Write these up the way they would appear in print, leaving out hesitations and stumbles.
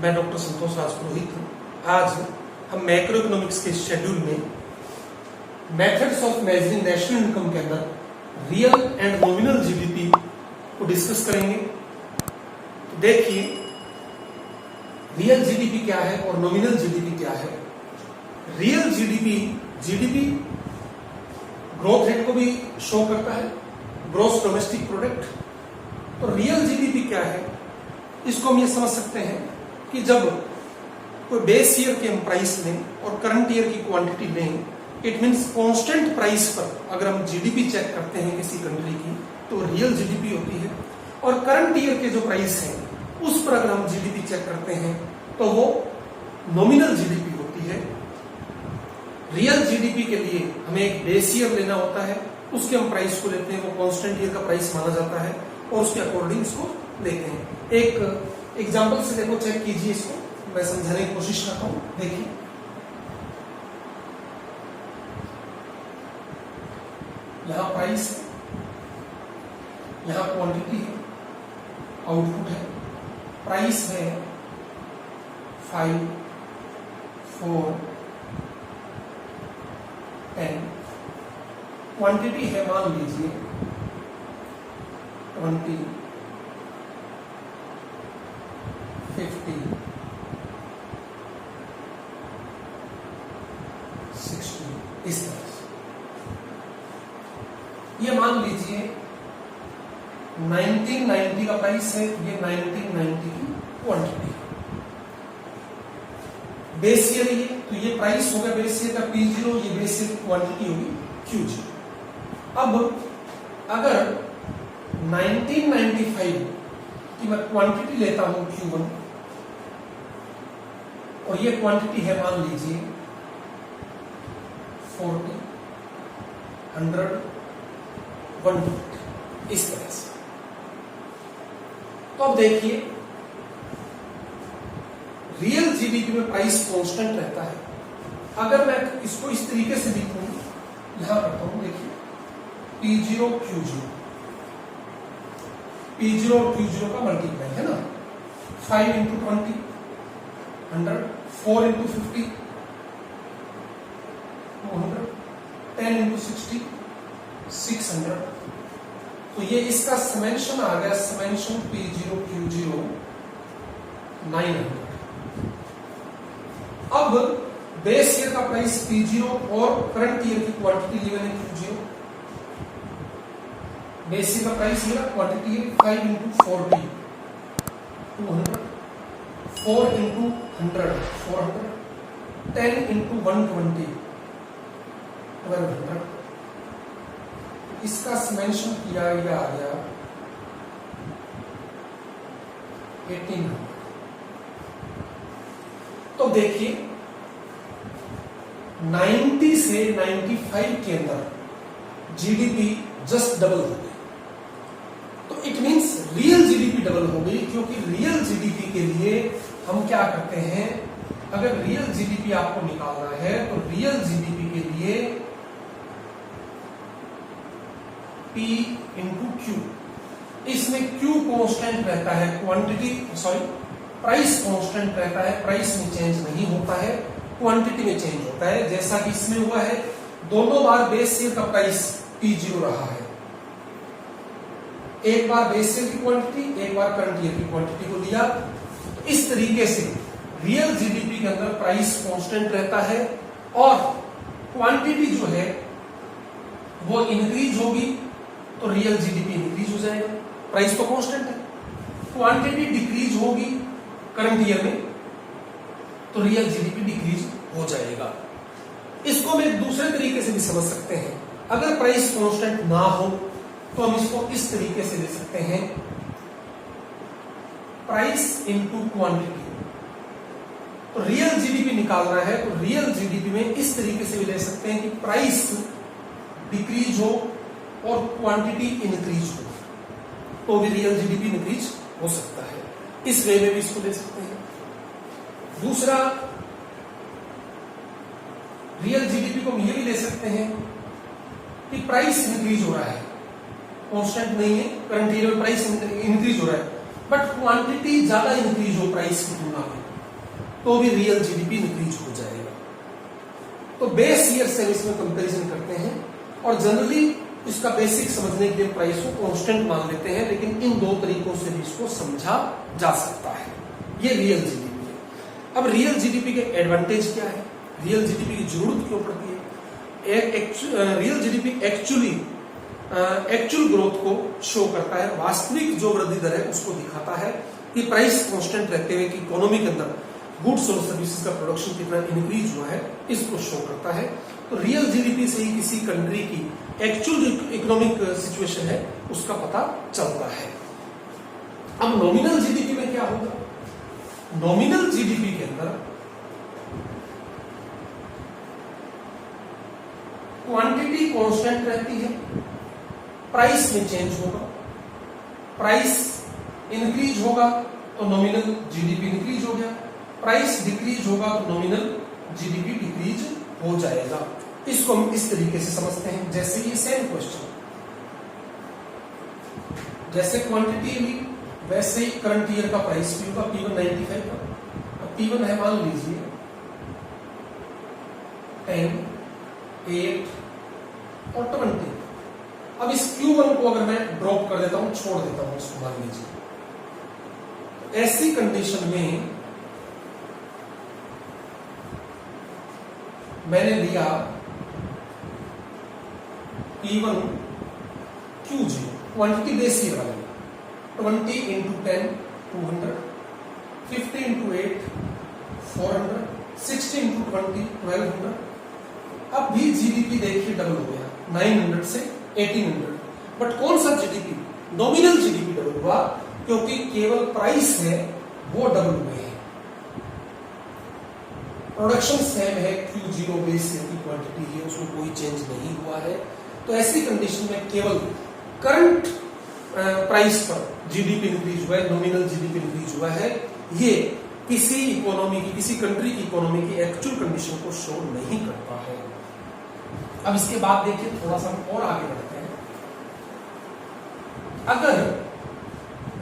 मैं डॉक्टर संतोष राजपुरोहित हूँ। आज हम मैक्रो इकोनॉमिक्स के शेड्यूल में methods of measuring national income के अंदर रियल एंड नॉमिनल जीडीपी को डिस्कस करेंगे। तो देखिए, रियल जीडीपी क्या है और नॉमिनल जीडीपी क्या है। रियल जीडीपी ग्रोथ रेट को भी शो करता है, ग्रॉस डोमेस्टिक प्रोडक्ट। तो रियल जीडीपी क्या है, इसको हम ये समझ सकते हैं कि जब कोई बेस ईयर के हम प्राइस लें और करंट ईयर की क्वांटिटी लें, इट मींस कांस्टेंट प्राइस पर अगर हम जीडीपी चेक करते हैं किसी कंट्री की तो रियल जीडीपी होती है, और करंट ईयर के जो प्राइस हैं उस पर अगर हम जीडीपी चेक करते हैं तो वो नॉमिनल जीडीपी होती है। रियल जीडीपी के लिए हमें एक बेस ईयर लेना होता है, उसके हम प्राइस को लेते हैं, वो कांस्टेंट ईयर का प्राइस माना जाता है और उसके अकॉर्डिंग इसको लेते हैं। एक एग्जांपल से देखो, चेक कीजिए इसको, मैं समझाने की कोशिश करता हूं। देखिए, यहां प्राइस है, यहां क्वांटिटी है, आउटपुट है। प्राइस है 5, 4, 10, क्वांटिटी है मान लीजिए 20, 50, 60, इस तरह से। ये मान लीजिए 1990 का प्राइस है, ये 1990 की क्वांटिटी है। बेस ईयर ये, तो ये प्राइस होगा बेस ईयर का P0, ये बेस ईयर की क्वांटिटी होगी Q0। अब अगर 1995 की मैं क्वांटिटी लेता हूं Q1 और ये क्वांटिटी है मान लीजिए 40, 100, 120, इस तरह से। तो अब देखिए, रियल जीडीपी में प्राइस कांस्टेंट रहता है। अगर मैं इसको इस तरीके से लिखूं, यहां करता हूं, देखिए P0 Q0, P0 और Q0 का मल्टीप्लाई है ना, 5 इंटू 20, 100, 4 इंटू 50, 200, 10 इंटू 60, 600। तो ये इसका समेंशन आ गया, समेंशन P0 Q0 900। अब बेस ईयर का प्राइस P0 और करंट ईयर की क्वांटिटी गिवन है Q0। बेस ईयर का प्राइस मेरा क्वांटिटी है 5 इंटू 40, 200, 4 इंटू 100, 400, 10 इंटू 120, 1200। इसका समेंशन किया, यह आ गया 1800। तो देखिए, 90 से 95 के अंदर जीडीपी जस्ट डबल हो गई। तो it means real GDP double हो गई, क्योंकि रियल जीडीपी के लिए हम क्या करते हैं, अगर रियल जीडीपी आपको निकालना है तो रियल जीडीपी के लिए P इंटू Q, इसमें Q कांस्टेंट रहता है, प्राइस कांस्टेंट रहता है, प्राइस में चेंज नहीं होता है, क्वांटिटी में चेंज होता है, जैसा कि इसमें हुआ है। दोनों बार बेस ईयर का प्राइस P0 रहा है, एक बार बेस ईयर की क्वांटिटी, एक बार करंट ईयर की क्वांटिटी को लिया। तो इस तरीके से रियल जीडीपी के अंदर प्राइस कांस्टेंट रहता है और क्वांटिटी जो है वो इंक्रीज होगी तो रियल जीडीपी इंक्रीज हो जाएगा। प्राइस तो कांस्टेंट है, क्वांटिटी डिक्रीज होगी करंट ईयर में तो रियल जीडीपी डिक्रीज हो जाएगा। इसको हम एक दूसरे तरीके से भी समझ सकते हैं। अगर प्राइस कांस्टेंट ना हो तो हम इसको इस तरीके से ले सकते हैं, प्राइस इनटू क्वांटिटी। तो रियल जीडीपी निकालना है तो रियल जीडीपी में इस तरीके से भी ले सकते हैं कि प्राइस डिक्रीज हो और क्वांटिटी इंक्रीज हो, तो भी रियल जीडीपी इंक्रीज हो सकता है। इस वे में भी इसको ले सकते हैं। दूसरा, रियल जीडीपी को हम ये भी ले सकते हैं कि प्राइस इंक्रीज हो रहा है, कांस्टेंट नहीं है, करंट ईयर में प्राइस इंक्रीज हो रहा है, बट क्वांटिटी ज्यादा इंक्रीज हो प्राइस की तुलना में, तो भी रियल जीडीपी इंक्रीज हो जाएगा। तो बेस ईयर से इसमें कंपैरिजन करते हैं और जनरली इसका बेसिक समझने के लिए प्राइस को कांस्टेंट मान लेते हैं, लेकिन इन दो तरीकों से भी इसको समझा जा सकता है। ये रियल जीडीपी है। अब रियल जीडीपी के एडवांटेज क्या है, रियल जीडीपी की जरूरत क्यों पड़ती है? रियल जीडीपी एक्चुअल ग्रोथ को शो करता है, वास्तविक जो वृद्धि दर है उसको दिखाता है कि प्राइस कांस्टेंट रहते हुए कि इकोनॉमी के अंदर गुड्स और सर्विसेज का प्रोडक्शन कितना इंक्रीज हुआ है, इसको शो करता है। तो रियल जीडीपी से ही किसी कंट्री की एक्चुअल इकोनॉमिक सिचुएशन है उसका पता चलता है। अब नॉमिनल जीडीपी में क्या होगा? नॉमिनल जीडीपी के अंदर क्वांटिटी कांस्टेंट रहती है, प्राइस में चेंज होगा, प्राइस इंक्रीज होगा तो नॉमिनल जीडीपी इंक्रीज हो गया, प्राइस डिक्रीज होगा तो नॉमिनल जीडीपी डिक्रीज हो जाएगा। इसको हम इस तरीके से समझते हैं, जैसे ये सेम क्वेश्चन, जैसे क्वांटिटी ली वैसे ही करंट ईयर का प्राइस भी होगा P1 95 का। P1 है मान लीजिए 10, 8 और 20। अब इस Q1 को अगर मैं ड्रॉप कर देता हूं, छोड़ देता हूं इसको, मान लीजिए, ऐसी कंडीशन में मैंने लिया P1 Q0, quantity base year वाला 20 into 10 200, 50 into 8 400, 60 into 20 1200। अब भी जीडीपी देखिए डबल हो गया 900 से 1800, बट कौन सा जीडीपी? नॉमिनल जीडीपी डबल हुआ क्योंकि केवल प्राइस है वो डबल हुए हैं, प्रोडक्शन सेम है, Q0 बेस की क्वांटिटी है, उसमें कोई चेंज नहीं हुआ है। तो ऐसी कंडीशन में केवल करंट प्राइस पर जीडीपी इंक्रीज हुआ है, नॉमिनल जीडीपी इंक्रीज हुआ है। ये किसी इकोनॉमी की, किसी कंट्री की इकोनॉमी की एक्चुअल कंडीशन को शो नहीं करता है। अब इसके बाद देखिए थोड़ा सा और आगे बढ़ते हैं। अगर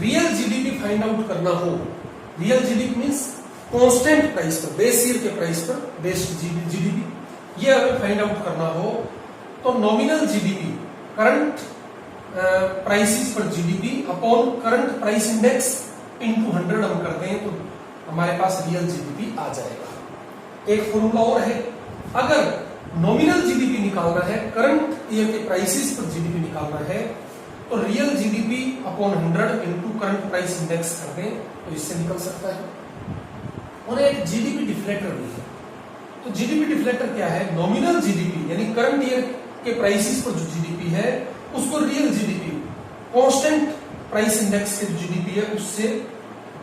रियल जीडीपी फाइंड आउट करना हो, real GDP means constant price पर, बेस ईयर के प्राइस पर बेस्ड जीडीपी, ये अगर फाइंड आउट करना हो तो नॉमिनल जीडीपी करंट प्राइसेस पर GDP upon current price index into 100 हम करते हैं तो हमारे पास रियल जीडीपी आ जाएगा। एक फॉर्मूला और है, अगर नॉमिनल जीडीपी निकालना है, करंट ईयर के प्राइसेस पर जीडीपी निकालना है, तो real GDP upon 100 into current price index कर दें तो इससे निकल सकता है। और एक जीडीपी डिफ्लेक्टर भी है। तो जीडीपी डिफ्लेक्टर क्या है? नॉमिनल जीडीपी यानी करंट ईयर के प्राइसेस पर जो जीडीपी है उसको real GDP constant price index के जो जीडीपी है उससे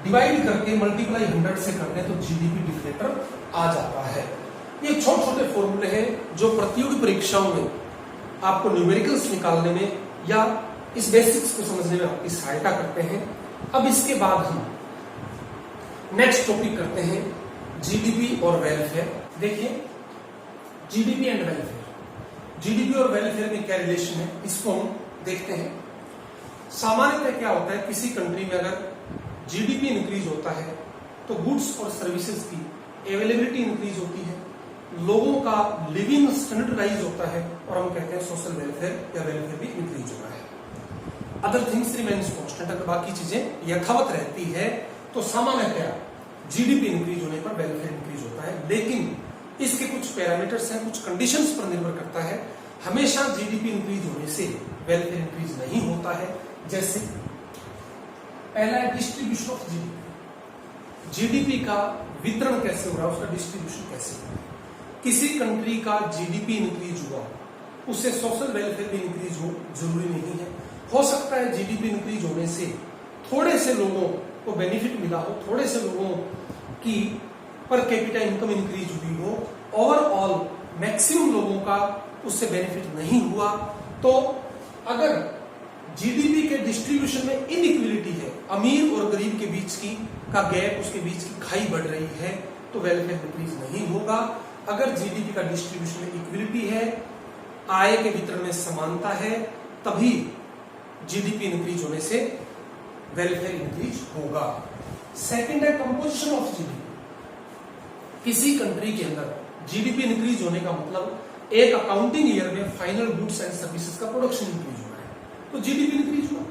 डिवाइड करके मल्टीप्लाई 100 से करते हैं तो जीडीपी डिफ्लेक्टर आ जाता है। ये छोटे छोटे फॉर्मूले हैं जो प्रतियोगी परीक्षाओं में आपको न्यूमेरिकल्स निकालने में या इस बेसिक्स को समझने में आपकी सहायता करते हैं। अब इसके बाद हम नेक्स्ट टॉपिक करते हैं जीडीपी और वेलफेयर। देखिए जीडीपी एंड वेलफेयर, जीडीपी और वेलफेयर में क्या रिलेशन है इसको हम देखते हैं। सामान्यतः क्या होता है, किसी कंट्री में अगर जीडीपी इंक्रीज होता है तो गुड्स और सर्विसेज की अवेलेबिलिटी इंक्रीज होती है, लोगों का लिविंग स्टैंडर्ड राइज होता है और हम कहते हैं सोशल वेलफेयर या वेलफेयर भी इंक्रीज हो रहा है। अदर थिंग्स रिमेन्स कांस्टेंट, अगर बाकी चीजें यथावत रहती है तो सामान्यतः जीडीपी इंक्रीज होने पर वेलफेयर इंक्रीज होता है। लेकिन इसके कुछ पैरामीटर्स हैं, कुछ कंडीशंस पर निर्भर करता है। हमेशा जीडीपी इंक्रीज होने से वेलफेयर इंक्रीज नहीं होता है। जैसे पहला है डिस्ट्रीब्यूशन ऑफ जीडीपी, जीडीपी का वितरण कैसे हो रहा है, उसका डिस्ट्रीब्यूशन कैसे हो रहा है। किसी कंट्री का जीडीपी इंक्रीज हुआ उससे सोशल वेलफेयर भी इंक्रीज हो जरूरी नहीं है। हो सकता है जीडीपी इंक्रीज होने से थोड़े से लोगों को बेनिफिट मिला हो, थोड़े से लोगों की पर कैपिटा इनकम इंक्रीज हुई हो, ओवरऑल मैक्सिमम लोगों का उससे बेनिफिट नहीं हुआ। तो अगर जीडीपी के डिस्ट्रीब्यूशन में इनइक्वलिटी है, अमीर और गरीब के बीच की का गैप, उसके बीच की खाई बढ़ रही है, तो वेलफेयर इंक्रीज नहीं होगा। अगर जीडीपी का डिस्ट्रीब्यूशन में इक्विलिटी है, आय के वितरण में समानता है, तभी जीडीपी इंक्रीज होने से वेलफेयर इंक्रीज होगा। सेकंड है कंपोजिशन ऑफ जीडीपी, किसी कंट्री के अंदर जीडीपी इंक्रीज होने का मतलब एक अकाउंटिंग ईयर में फाइनल गुड्स एंड सर्विसेज का प्रोडक्शन इंक्रीज हुआ है, तो जीडीपी इंक्रीज हुआ।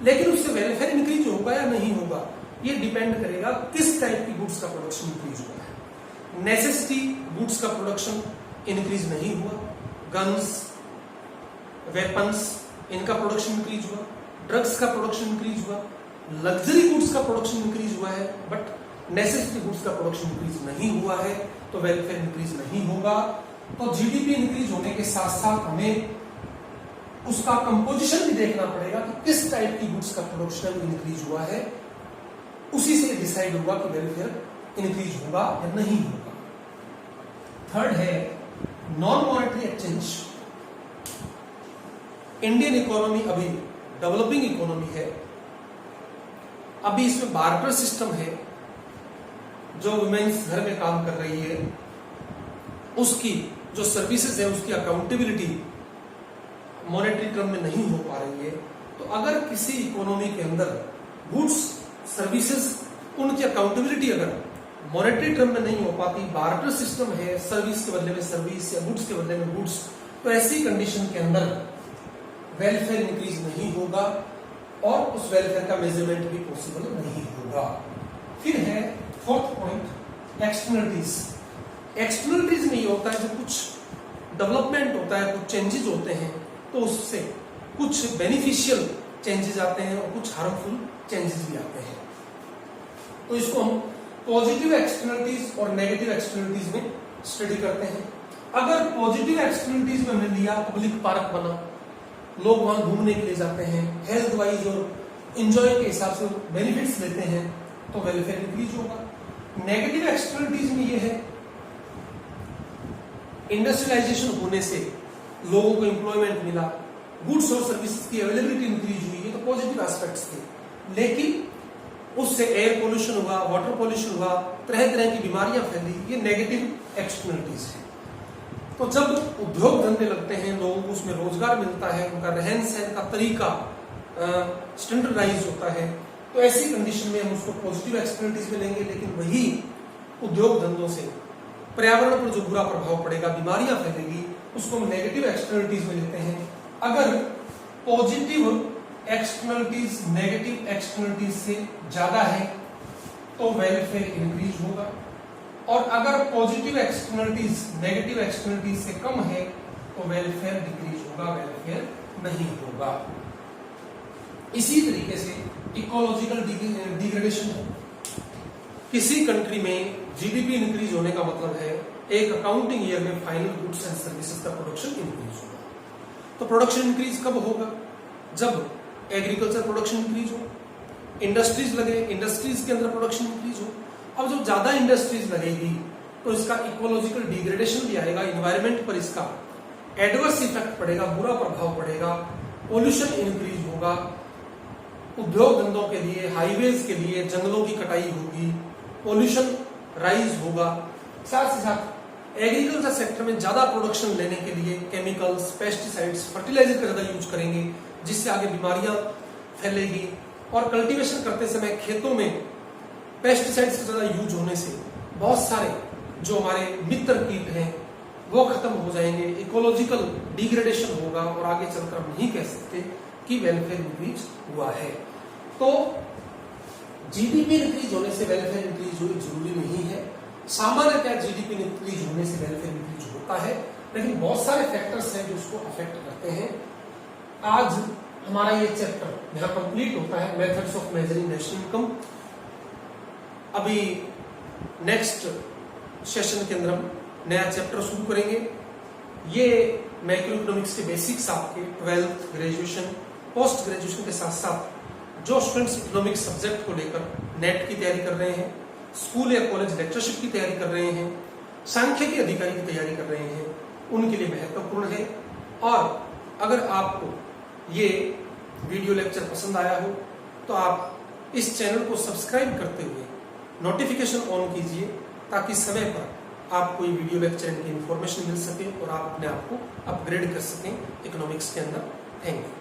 लेकिन उससे वेलफेयर इंक्रीज होगा या नहीं होगा, ये डिपेंड करेगा किस टाइप की गुड्स का प्रोडक्शन इंक्रीज हुआ है। नेसेसिटी गुड्स का प्रोडक्शन इंक्रीज नहीं हुआ, गन्स, वेपन्स, इनका प्रोडक्शन इंक्रीज हुआ, ड्रग्स का प्रोडक्शन इंक्रीज हुआ, लग्जरी गुड्स का प्रोडक्शन इंक्रीज हुआ है, बट नेसेसिटी गुड्स का प्रोडक्शन इंक्रीज नहीं हुआ है, तो वेलफेयर इंक्रीज नहीं होगा। तो जीडीपी इंक्रीज होने के साथ साथ हमें उसका कंपोजिशन भी देखना पड़ेगा कि किस टाइप की गुड्स का प्रोडक्शन इंक्रीज हुआ है, उसी से डिसाइड होगा कि वेलफेयर इंक्रीज होगा या नहीं होगा। थर्ड है non monetary exchange. Indian economy अभी डेवलपिंग इकोनॉमी है, अभी इसमें बार्टर सिस्टम है। जो वुमेन्स घर में काम कर रही है उसकी जो सर्विसेज है उसकी अकाउंटेबिलिटी मॉनेटरी टर्म में नहीं हो पा रही है। तो अगर किसी इकोनॉमी के अंदर गुड्स सर्विसेज उनकी अकाउंटेबिलिटी अगर मॉनेटरी टर्म में नहीं हो पाती, बार्टर सिस्टम है, सर्विस के बदले में सर्विस या गुड्स के बदले में गुड्स, तो ऐसी कंडीशन के अंदर वेलफेयर इंक्रीज नहीं होगा और उस वेलफेयर का मेजरमेंट भी पॉसिबल नहीं होगा। फिर है फोर्थ पॉइंट एक्सटर्नलिटीज। एक्सटर्नलिटीज में ये होता है जब कुछ डेवलपमेंट होता है, कुछ चेंजेस होते हैं, तो उससे कुछ बेनिफिशियल चेंजेस आते हैं और कुछ हार्मफुल चेंजेस भी आते हैं। तो इसको हम पॉजिटिव एक्सटर्नलिटीज और नेगेटिव एक्सटर्नलिटीज में स्टडी करते हैं। अगर पॉजिटिव एक्सटर्नलिटीज में हमने लिया, पब्लिक पार्क बना, लोग वहां घूमने के लिए जाते हैं, हेल्थ वाइज और इंजॉय के हिसाब से बेनिफिट्स लेते हैं, तो वेलफेयर इंक्रीज होगा। नेगेटिव एक्सटर्नलिटीज में ये है इंडस्ट्रियलाइजेशन होने से लोगों को एम्प्लॉयमेंट मिला, गुड्स और सर्विसेज की अवेलेबिलिटी इंक्रीज हुई, ये तो पॉजिटिव एस्पेक्ट्स थे। लेकिन उससे एयर पोल्यूशन हुआ, वाटर पोल्यूशन हुआ, तरह तरह की बीमारियां फैली, ये नेगेटिव एक्सटर्नलिटीज है। तो जब उद्योग धंधे लगते हैं, लोगों को उसमें रोजगार मिलता है, उनका रहन सहन का तरीका स्टैंडर्डाइज होता है, तो ऐसी कंडीशन में हम उसको पॉजिटिव एक्सटर्नलिटीज में लेंगे। लेकिन वही उद्योग धंधों से पर्यावरण पर जो बुरा प्रभाव पड़ेगा, बीमारियां फैलेगी, उसको हम नेगेटिव एक्सटर्नलिटीज में लेते हैं। अगर पॉजिटिव एक्सटर्नलिटीज नेगेटिव एक्सटर्नलिटीज से ज्यादा है तो वेलफेयर इंक्रीज होगा, और अगर पॉजिटिव एक्सटर्नलिटीज नेगेटिव एक्सटर्नलिटीज से कम है तो वेलफेयर डिक्रीज होगा, वेलफेयर नहीं होगा। इसी तरीके से इकोलॉजिकल डिग्रेडेशन है। किसी कंट्री में जीडीपी इंक्रीज होने का मतलब है एक अकाउंटिंग ईयर में फाइनल गुड्स एंड सर्विसेज का प्रोडक्शन इंक्रीज होगा। तो प्रोडक्शन इंक्रीज कब होगा? जब एग्रीकल्चर प्रोडक्शन इंक्रीज हो, इंडस्ट्रीज लगे, इंडस्ट्रीज के अंदर प्रोडक्शन इंक्रीज हो। अब जब ज्यादा इंडस्ट्रीज लगेगी तो इसका इकोलॉजिकल डिग्रेडेशन भी आएगा, इन्वायरमेंट पर इसका एडवर्स इफेक्ट पड़ेगा, बुरा प्रभाव पड़ेगा, पोल्यूशन इंक्रीज होगा, उद्योग धंधों के लिए, हाईवेज के लिए जंगलों की कटाई होगी, पोल्यूशन राइज होगा। साथ ही साथ एग्रीकल्चर सेक्टर में ज्यादा प्रोडक्शन लेने के लिए केमिकल्स, पेस्टिसाइड्स, फर्टिलाइजर का ज्यादा यूज करेंगे, जिससे आगे बीमारियां फैलेगी। और कल्टीवेशन करते समय खेतों में पेस्टिसाइड्स का ज्यादा यूज होने से बहुत सारे जो हमारे मित्र कीट हैं वो खत्म हो जाएंगे, इकोलॉजिकल डिग्रेडेशन होगा, और आगे चलकर हम नहीं कह सकते कि वेलफेयर इंक्रीज हुआ है। तो जीडीपी इंक्रीज होने से वेलफेयर इंक्रीज होना जरूरी नहीं है। सामान्यतः जीडीपी इंक्रीज होने से वेलफेयर इंक्रीज होता है, लेकिन बहुत सारे फैक्टर्स हैं जो उसको अफेक्ट करते हैं। आज हमारा ये चैप्टर यहाँ कंप्लीट होता है, methods of measuring national income. अभी नेक्स्ट सेशन के अंदर हम नया चैप्टर शुरू करेंगे। ये मैक्रो इकोनॉमिक्स के बेसिक्स आपके 12th ग्रेजुएशन, पोस्ट ग्रेजुएशन के साथ साथ जो स्टूडेंट्स इकोनॉमिक्स सब्जेक्ट को लेकर नेट की तैयारी कर रहे हैं, स्कूल या कॉलेज लेक्चरशिप की तैयारी कर रहे हैं, सांख्यिकी अधिकारी की तैयारी कर रहे हैं, उनके लिए महत्वपूर्ण है। और अगर आपको ये वीडियो लेक्चर पसंद आया हो तो आप इस चैनल को सब्सक्राइब करते हुए नोटिफिकेशन ऑन कीजिए, ताकि समय पर आपको ये वीडियो लेक्चर की इंफॉर्मेशन मिल सके और आप अपने आप को अपग्रेड कर सकें इकोनॉमिक्स के अंदर। Thank you.